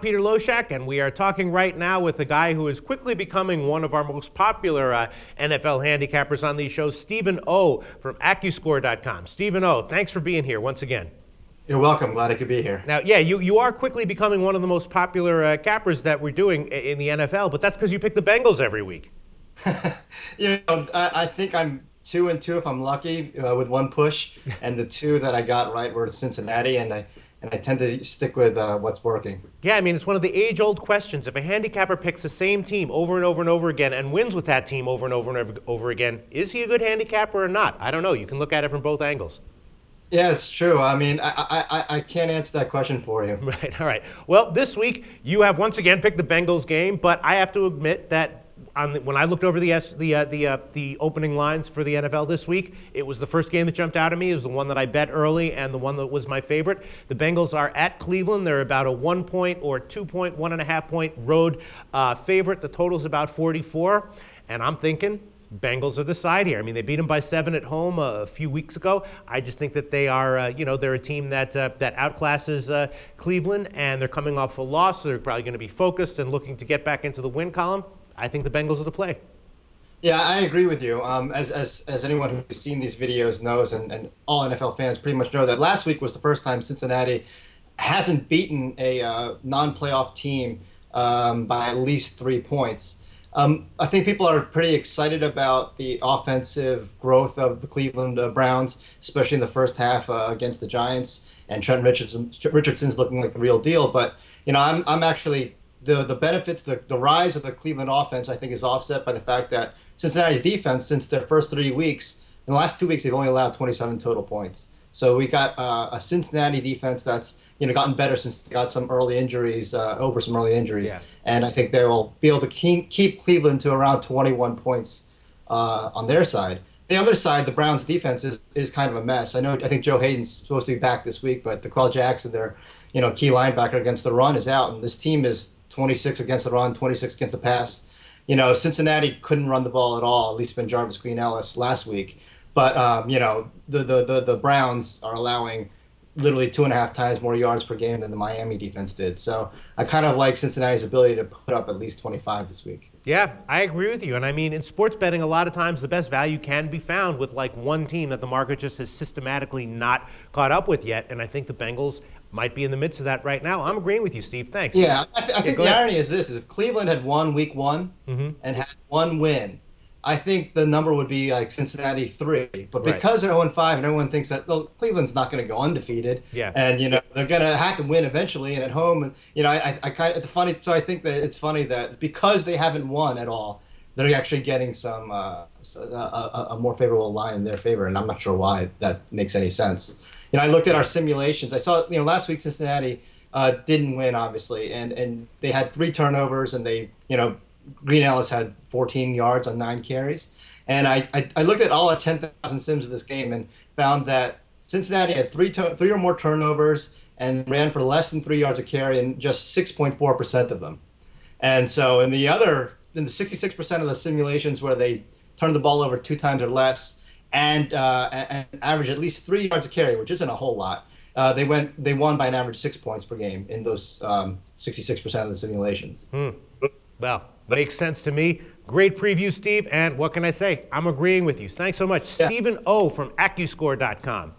Peter Loshak, and we are talking right now with a guy who is quickly becoming one of our most popular NFL handicappers on these shows, Stephen O. from Accuscore.com. Stephen O., thanks for being here once again. You're welcome. Glad I could be here. Now, yeah, you are quickly becoming one of the most popular cappers that we're doing in the NFL, but that's because you pick the Bengals every week. I think I'm 2-2 if I'm lucky with one push, and the two that I got right were Cincinnati, and I tend to stick with what's working. Yeah, I mean, it's one of the age-old questions. If a handicapper picks the same team over and over and over again and wins with that team over and over and over again, is he a good handicapper or not? I don't know. You can look at it from both angles. Yeah, it's true. I mean, I can't answer that question for you. Right, all right. Well, this week, you have once again picked the Bengals game, but I have to admit that when I looked over the opening lines for the NFL this week, it was the first game that jumped out at me. It was the one that I bet early and the one that was my favorite. The Bengals are at Cleveland. They're about a 1 point or 2 point, 1.5 point road favorite. The total's about 44, and I'm thinking Bengals are the side here. I mean, they beat them by 7 at home a few weeks ago. I just think that they are, they're a team that outclasses Cleveland, and they're coming off a loss, so they're probably going to be focused and looking to get back into the win column. I think the Bengals are the play. Yeah, I agree with you. As anyone who's seen these videos knows, and all NFL fans pretty much know, that last week was the first time Cincinnati hasn't beaten a non-playoff team by at least 3 points. I think people are pretty excited about the offensive growth of the Cleveland Browns, especially in the first half against the Giants, and Trent Richardson's looking like the real deal. But I'm actually the benefits, the rise of the Cleveland offense, I think, is offset by the fact that Cincinnati's defense, since their first 3 weeks, in the last 2 weeks, they've only allowed 27 total points. So we got a Cincinnati defense that's gotten better since they got some early injuries, over some early injuries, yeah. And I think they will be able to keep Cleveland to around 21 points on their side. The other side, the Browns' defense is kind of a mess. I think Joe Hayden's supposed to be back this week, but DeQuell Jackson, their key linebacker against the run, is out, and this team is 26 against the run, 26 against the pass. Cincinnati couldn't run the ball at all, at least Ben Jarvis, Green Ellis last week. But the Browns are allowing literally 2.5 times more yards per game than the Miami defense did. So I kind of like Cincinnati's ability to put up at least 25 this week. Yeah, I agree with you. And I mean, in sports betting, a lot of times the best value can be found with like one team that the market just has systematically not caught up with yet. And I think the Bengals might be in the midst of that right now. I'm agreeing with you, Steve. Thanks. Yeah, I think the irony is this: is if Cleveland had won week 1 and had one win, I think the number would be like Cincinnati 3. But because they're 0-5 and everyone thinks that Cleveland's not going to go undefeated, and they're going to have to win eventually and at home, and I kind of funny. So I think that it's funny that because they haven't won at all, they're actually getting some a more favorable line in their favor, and I'm not sure why that makes any sense. I looked at our simulations. I saw last week Cincinnati didn't win, obviously, and they had 3 turnovers, and they Green Ellis had 14 yards on 9 carries. And I looked at all 10,000 sims of this game and found that Cincinnati had 3 or more turnovers and ran for less than 3 yards a carry in just 6.4% of them. And so in the 66% of the simulations where they turned the ball over 2 times or less and averaged at least 3 yards a carry, which isn't a whole lot, they won by an average 6 points per game in those 66% of the simulations. Well, makes sense to me. Great preview, Steve. And what can I say? I'm agreeing with you. Thanks so much. Yeah. Stephen O. from Accuscore.com.